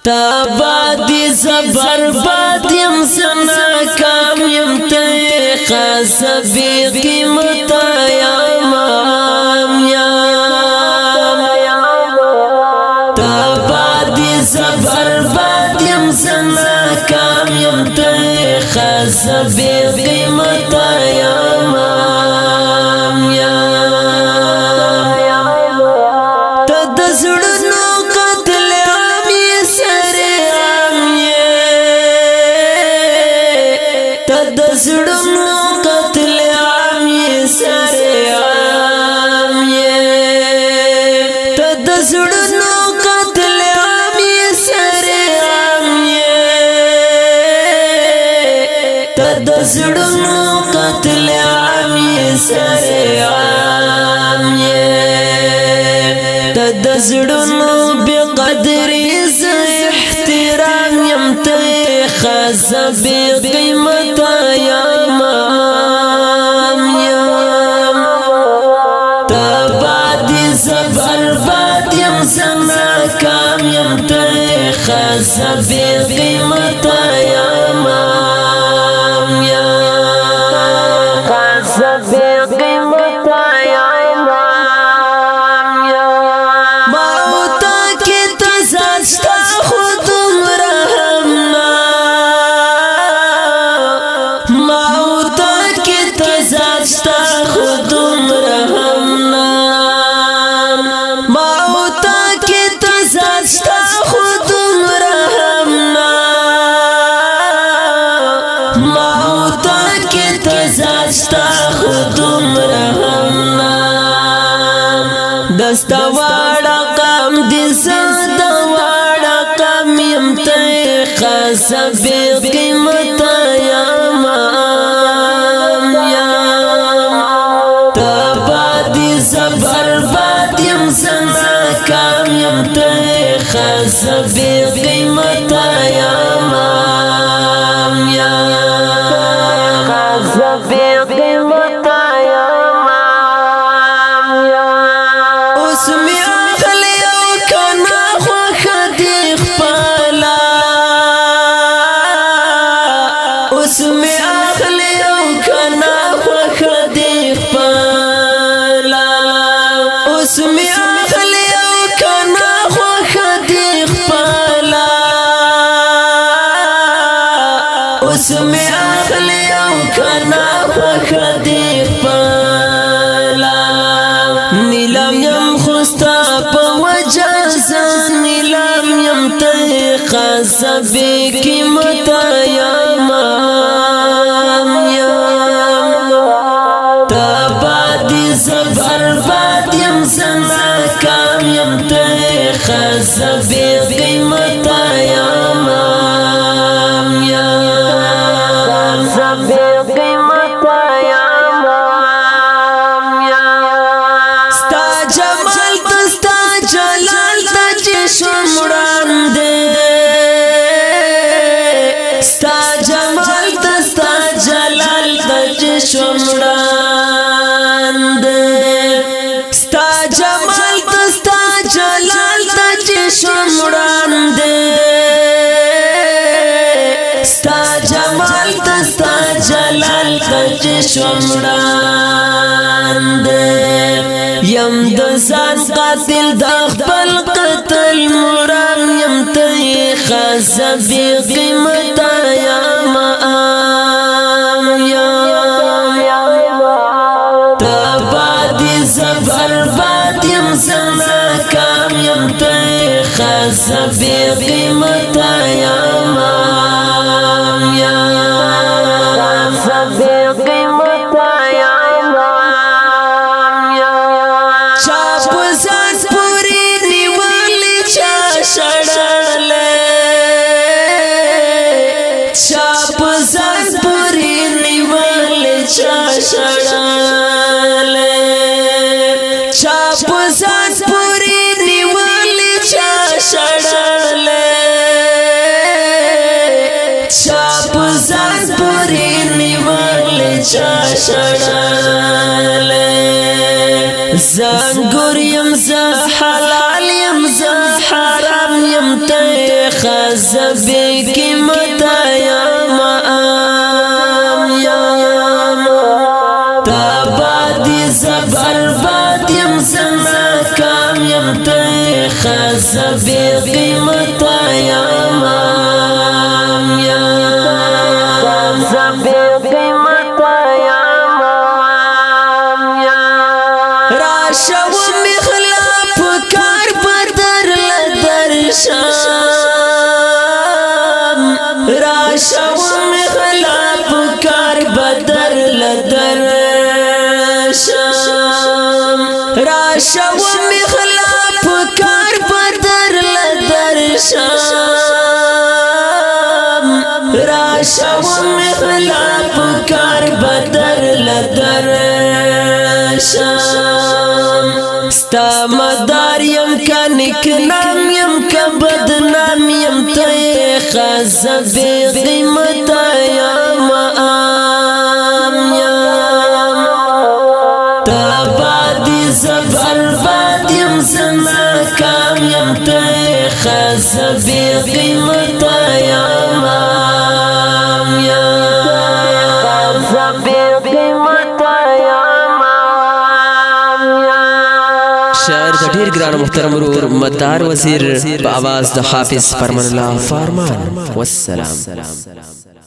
تابادی زبرباد یم زنا کام یم تی خاص بی قیمت یامام تابادی زبرباد یم زنا کام یم تی خاص بی قیمت یامام تد زړونو قتل عامی سرعام تد زړونو قتل عامی سرعام تد زړونو قتل عامی سرعام تد زړونو قتل عامی سرعام تد زړونو بقدر ز احترام یم ته خاص بی قیمت یامام تابادی زبرباد یم زنا کام یم ته خاص بی قیمت یامام خاص بی قیمت دستا واړه قام دي زدا واړه قام یم ته خاص بی قیمت یامام تابادی زبرباد یم زنا کام یم ته خاص بی قیمت یامام خاص بی قیمت اسمی اخلی او کنا خدی خپلا نیلم یم خوستا پا وجازا نیلم یم تی خاص بی قیمت یامام تابادی زبرباد یم زنا کام یم تی خاص بی قیمت یامام شمران دے ستا جمال دستا جلال دج شمران دے ستا جمال دستا جلال دج شمران دے یم دزان قاتل دخبل قتل مرام یم تی خاص بی قیمت یامام زبرباد یم زنا کام یم تی خاص بی قیمت یامام خاص بی قیمت یامام چاپ زان پوری نیوالی چا شڑالے چاپ زان پوری نیوالی چا شڑالے چاپ زان پوری نیوالی چا شڑالے چاپ زان پوری نیوالی چا شڑالے زنگور یم زا حلال یم زا حرام یم تی خزبی قیمت یا تابادی زبرباد یم زنا کامیم تی خزبی قیمت یا راشم خلاف کار بدر لدر شام راشم خلاف کار بدر لدر شام راشم خلاف کار بدر لدر شام ستا مدار یم کا نیک نام یم کا بدنام یم تی خزبی قیمت یا تابادی زبرباد یم زنا کام یم تی خزبی قیمت یا شاعر د ډیر ګران محترم ورور مدار وزیر په आवाज د حافظ فرمان الله فرمان والسلام